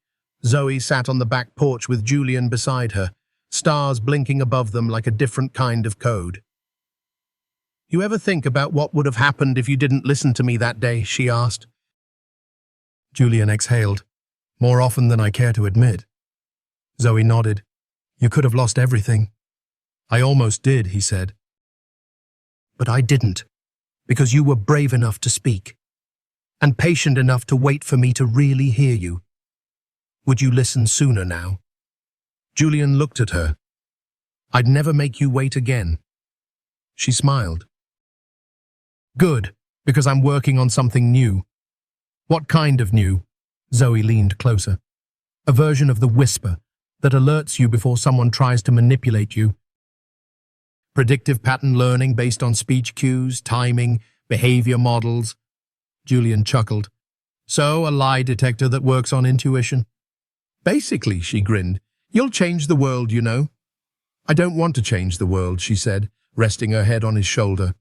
Zoe sat on the back porch with Julian beside her, stars blinking above them like a different kind of code. "You ever think about what would have happened if you didn't listen to me that day?" she asked. Julian exhaled. "More often than I care to admit." Zoe nodded. "You could have lost everything." "I almost did," he said. "But I didn't, because you were brave enough to speak, and patient enough to wait for me to really hear you. Would you listen sooner now?" Julian looked at her. "I'd never make you wait again." She smiled. "Good, because I'm working on something new." "What kind of new?" Zoe leaned closer. "A version of the Whisper that alerts you before someone tries to manipulate you. Predictive pattern learning based on speech cues, timing, behavior models." Julian chuckled. "So, a lie detector that works on intuition?" "Basically," she grinned. "You'll change the world, you know." "I don't want to change the world," she said, resting her head on his shoulder.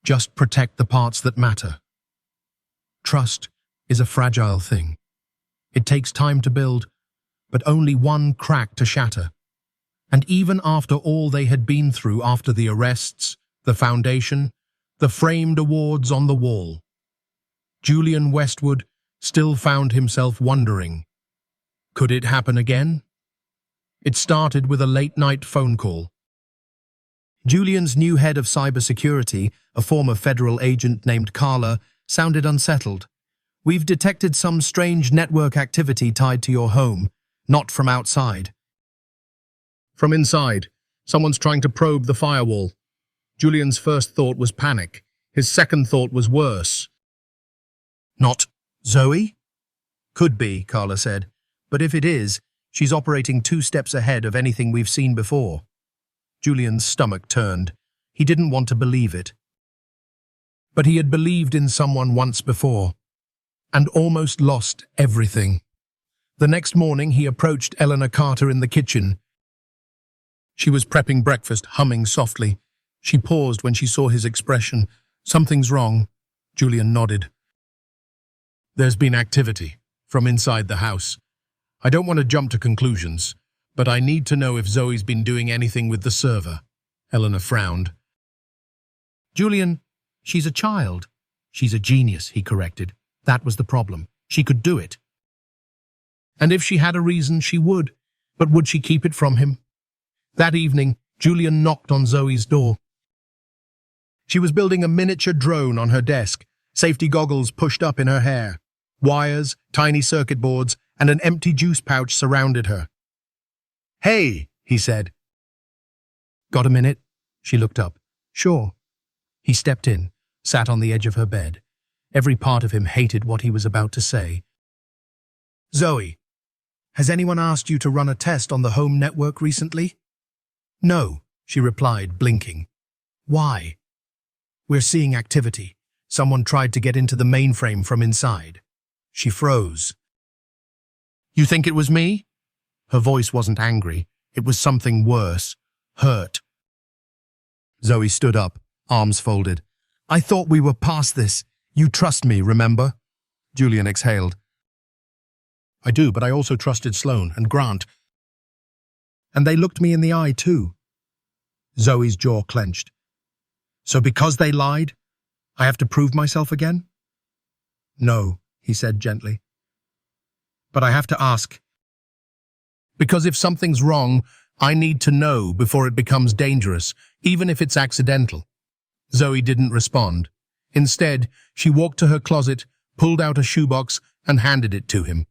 "Just protect the parts that matter." Trust is a fragile thing. It takes time to build, but only one crack to shatter. And even after all they had been through, after the arrests, the foundation, the framed awards on the wall, Julian Westwood still found himself wondering, could it happen again? It started with a late-night phone call. Julian's new head of cybersecurity, a former federal agent named Carla, sounded unsettled. "We've detected some strange network activity tied to your home, not from outside." "From inside. Someone's trying to probe the firewall." Julian's first thought was panic. His second thought was worse. "Not Zoe?" "Could be," Carla said. "But if it is, she's operating 2 steps ahead of anything we've seen before." Julian's stomach turned. He didn't want to believe it. But he had believed in someone once before, and almost lost everything. The next morning he approached Eleanor Carter in the kitchen. She was prepping breakfast, humming softly. She paused when she saw his expression. "Something's wrong." Julian nodded. "There's been activity from inside the house. I don't want to jump to conclusions, but I need to know if Zoe's been doing anything with the server." Eleanor frowned. "Julian, she's a child." "She's a genius," he corrected. "That was the problem. She could do it. And if she had a reason, she would. But would she keep it from him?" That evening, Julian knocked on Zoe's door. She was building a miniature drone on her desk, safety goggles pushed up in her hair. Wires, tiny circuit boards, and an empty juice pouch surrounded her. "Hey," he said. "Got a minute?" She looked up. "Sure." He stepped in, sat on the edge of her bed. Every part of him hated what he was about to say. "Zoe, has anyone asked you to run a test on the home network recently?" "No," she replied, blinking. "Why?" "We're seeing activity. Someone tried to get into the mainframe from inside." She froze. "You think it was me?" Her voice wasn't angry. It was something worse. Hurt. Zoe stood up, arms folded. "I thought we were past this. You trust me, remember?" Julian exhaled. "I do, but I also trusted Sloan and Grant. And they looked me in the eye, too." Zoe's jaw clenched. "So because they lied, I have to prove myself again?" "No," he said gently. "But I have to ask. Because if something's wrong, I need to know before it becomes dangerous, even if it's accidental." Zoe didn't respond. Instead, she walked to her closet, pulled out a shoebox, and handed it to him.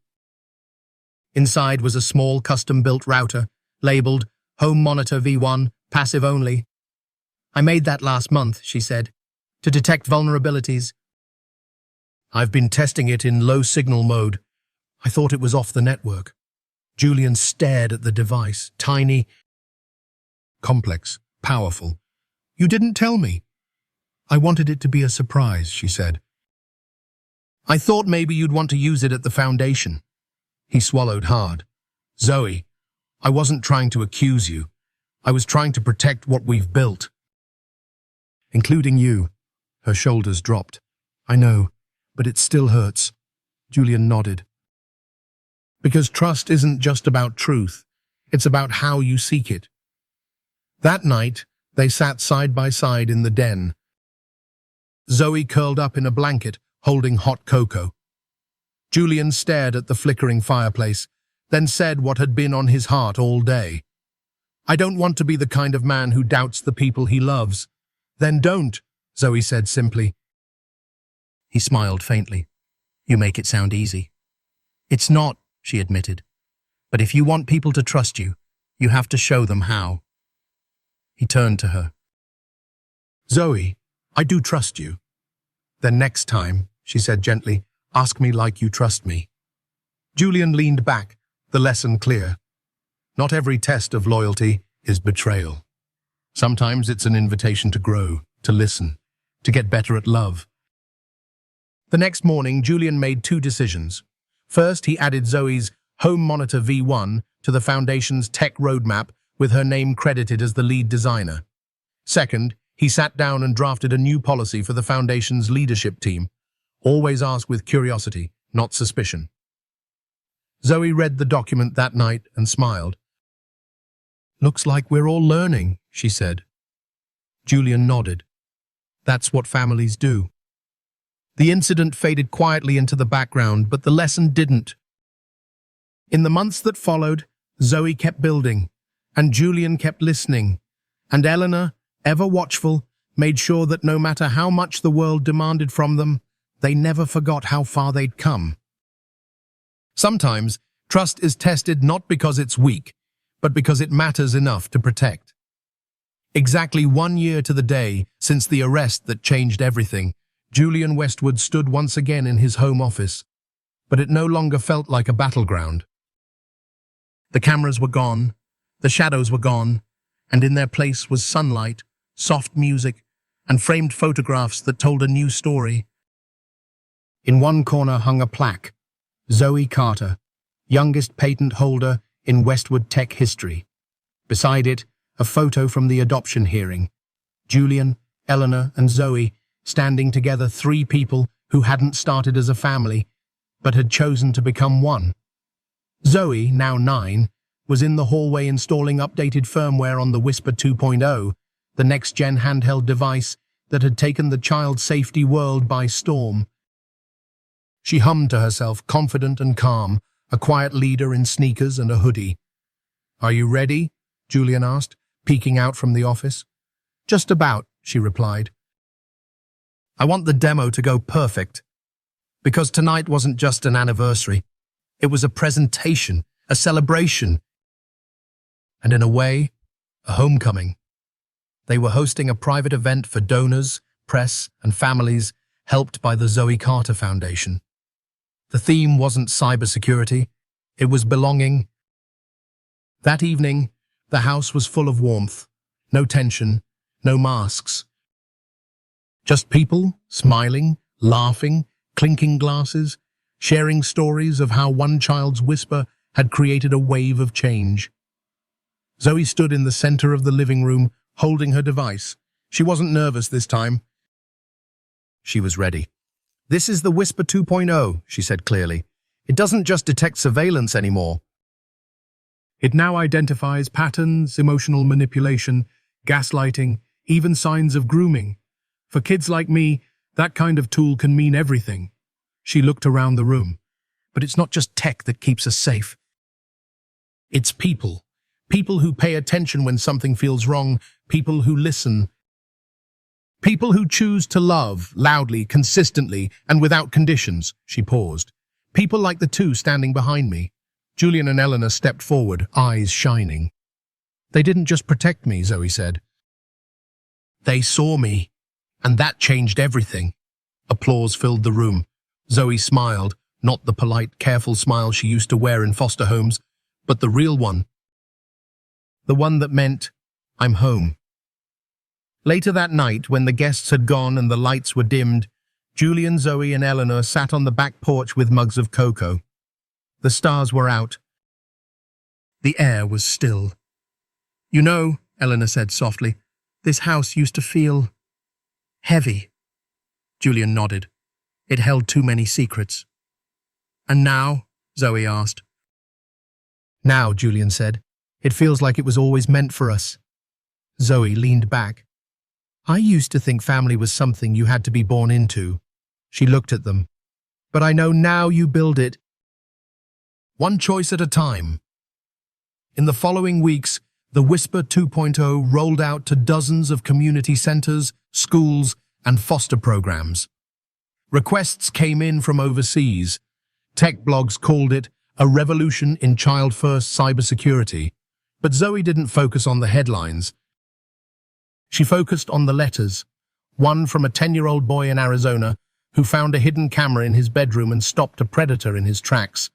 Inside was a small custom-built router, labeled Home Monitor V1, passive only. "I made that last month," she said, "to detect vulnerabilities. I've been testing it in low signal mode. I thought it was off the network." Julian stared at the device, tiny, complex, powerful. "You didn't tell me." "I wanted it to be a surprise," she said. "I thought maybe you'd want to use it at the foundation." He swallowed hard. "Zoe, I wasn't trying to accuse you. I was trying to protect what we've built." "Including you." Her shoulders dropped. "I know, but it still hurts." Julian nodded. "Because trust isn't just about truth. It's about how you seek it." That night, they sat side by side in the den. Zoe curled up in a blanket, holding hot cocoa. Julian stared at the flickering fireplace, then said what had been on his heart all day. "I don't want to be the kind of man who doubts the people he loves." "Then don't," Zoe said simply. He smiled faintly. "You make it sound easy." "It's not," she admitted. "But if you want people to trust you, you have to show them how." He turned to her. "Zoe, I do trust you." "Then next time," she said gently, "ask me like you trust me." Julian leaned back, the lesson clear. Not every test of loyalty is betrayal. Sometimes it's an invitation to grow, to listen, to get better at love. The next morning, Julian made 2 decisions. First, he added Zoe's Home Monitor V1 to the Foundation's tech roadmap with her name credited as the lead designer. Second, he sat down and drafted a new policy for the Foundation's leadership team. Always ask with curiosity, not suspicion. Zoe read the document that night and smiled. Looks like we're all learning, she said. Julian nodded. That's what families do. The incident faded quietly into the background, but the lesson didn't. In the months that followed, Zoe kept building, and Julian kept listening, and Eleanor, ever watchful, made sure that no matter how much the world demanded from them, they never forgot how far they'd come. Sometimes, trust is tested not because it's weak, but because it matters enough to protect. Exactly 1 year to the day since the arrest that changed everything, Julian Westwood stood once again in his home office, but it no longer felt like a battleground. The cameras were gone, the shadows were gone, and in their place was sunlight, soft music, and framed photographs that told a new story. In one corner hung a plaque, Zoe Carter, youngest patent holder in Westwood tech history. Beside it, a photo from the adoption hearing. Julian, Eleanor, and Zoe standing together, 3 people who hadn't started as a family, but had chosen to become one. Zoe, now 9, was in the hallway installing updated firmware on the Whisper 2.0, the next-gen handheld device that had taken the child safety world by storm. She hummed to herself, confident and calm, a quiet leader in sneakers and a hoodie. "Are you ready?" Julian asked, peeking out from the office. "Just about," she replied. "I want the demo to go perfect. Because tonight wasn't just an anniversary. It was a presentation, a celebration, and in a way, a homecoming. They were hosting a private event for donors, press, and families, helped by the Zoe Carter Foundation. The theme wasn't cybersecurity, it was belonging. That evening, the house was full of warmth, no tension, no masks. Just people, smiling, laughing, clinking glasses, sharing stories of how one child's whisper had created a wave of change. Zoe stood in the center of the living room, holding her device. She wasn't nervous this time. She was ready. "This is the Whisper 2.0, she said clearly. "It doesn't just detect surveillance anymore. It now identifies patterns, emotional manipulation, gaslighting, even signs of grooming. For kids like me, that kind of tool can mean everything." She looked around the room. "But it's not just tech that keeps us safe. It's people. People who pay attention when something feels wrong, people who listen. People who choose to love, loudly, consistently, and without conditions." She paused. "People like the 2 standing behind me." Julian and Eleanor stepped forward, eyes shining. "They didn't just protect me," Zoe said. "They saw me, and that changed everything." Applause filled the room. Zoe smiled, not the polite, careful smile she used to wear in foster homes, but the real one. The one that meant, "I'm home." Later that night, when the guests had gone and the lights were dimmed, Julian, Zoe, and Eleanor sat on the back porch with mugs of cocoa. The stars were out. The air was still. "You know," Eleanor said softly, "this house used to feel heavy." Julian nodded. It held too many secrets. "And now?" Zoe asked. "Now," Julian said, "it feels like it was always meant for us." Zoe leaned back. "I used to think family was something you had to be born into." She looked at them. "But I know now you build it. One choice at a time." In the following weeks, the Whisper 2.0 rolled out to dozens of community centers, schools, and foster programs. Requests came in from overseas. Tech blogs called it a revolution in child-first cybersecurity. But Zoe didn't focus on the headlines. She focused on the letters, one from a 10-year-old boy in Arizona who found a hidden camera in his bedroom and stopped a predator in his tracks,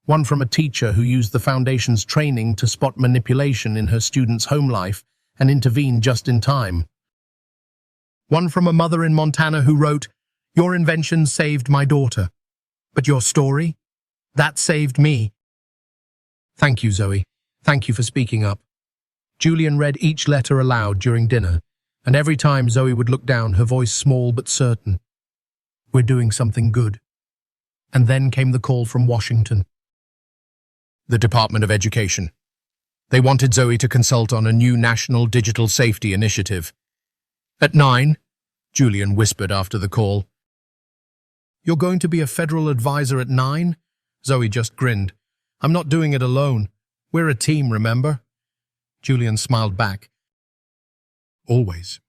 one from a teacher who used the Foundation's training to spot manipulation in her students' home life and intervene just in time, one from a mother in Montana who wrote, "Your invention saved my daughter, but your story? That saved me." "Thank you, Zoe. Thank you for speaking up." Julian read each letter aloud during dinner, and every time Zoe would look down, her voice small but certain. "We're doing something good." And then came the call from Washington. The Department of Education. They wanted Zoe to consult on a new national digital safety initiative. At 9, Julian whispered after the call. "You're going to be a federal advisor at 9? Zoe just grinned. "I'm not doing it alone. We're a team, remember?" Julian smiled back. Always.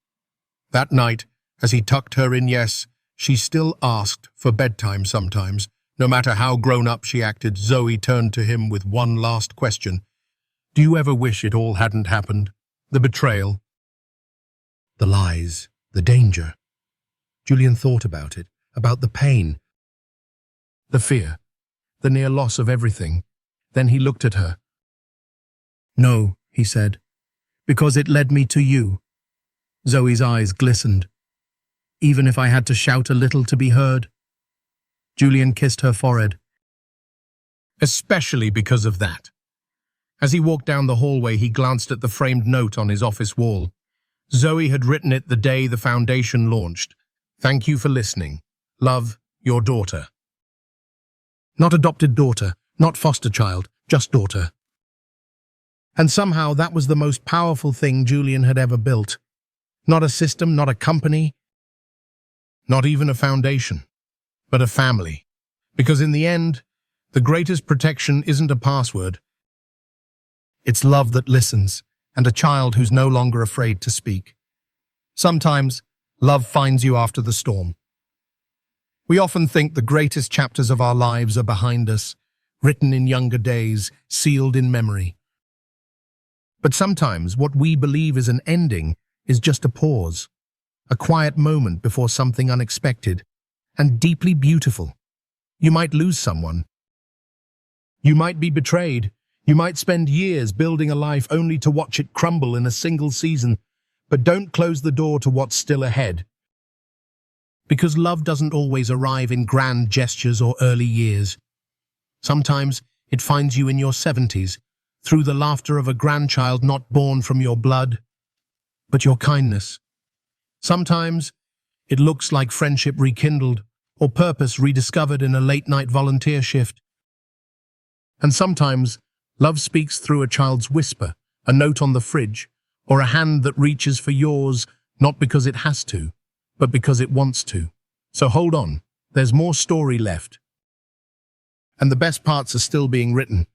That night, as he tucked her in, yes, she still asked for bedtime sometimes. No matter how grown-up she acted, Zoe turned to him with one last question. "Do you ever wish it all hadn't happened? The betrayal? The lies? The danger?" Julian thought about it, about the pain, the fear, the near loss of everything. Then he looked at her. "No," he said, "because it led me to you." Zoe's eyes glistened. "Even if I had to shout a little to be heard?" Julian kissed her forehead. "Especially because of that." As he walked down the hallway, he glanced at the framed note on his office wall. Zoe had written it the day the foundation launched. "Thank you for listening. Love, your daughter." Not adopted daughter, not foster child, just daughter. And somehow that was the most powerful thing Julian had ever built. Not a system, not a company, not even a foundation, but a family. Because in the end, the greatest protection isn't a password. It's love that listens, and a child who's no longer afraid to speak. Sometimes, love finds you after the storm. We often think the greatest chapters of our lives are behind us, written in younger days, sealed in memory. But sometimes what we believe is an ending is just a pause, a quiet moment before something unexpected and deeply beautiful. You might lose someone. You might be betrayed. You might spend years building a life only to watch it crumble in a single season, but don't close the door to what's still ahead. Because love doesn't always arrive in grand gestures or early years. Sometimes it finds you in your 70s, through the laughter of a grandchild not born from your blood, but your kindness. Sometimes it looks like friendship rekindled or purpose rediscovered in a late-night volunteer shift. And sometimes love speaks through a child's whisper, a note on the fridge, or a hand that reaches for yours, not because it has to, but because it wants to. So hold on, there's more story left. And the best parts are still being written.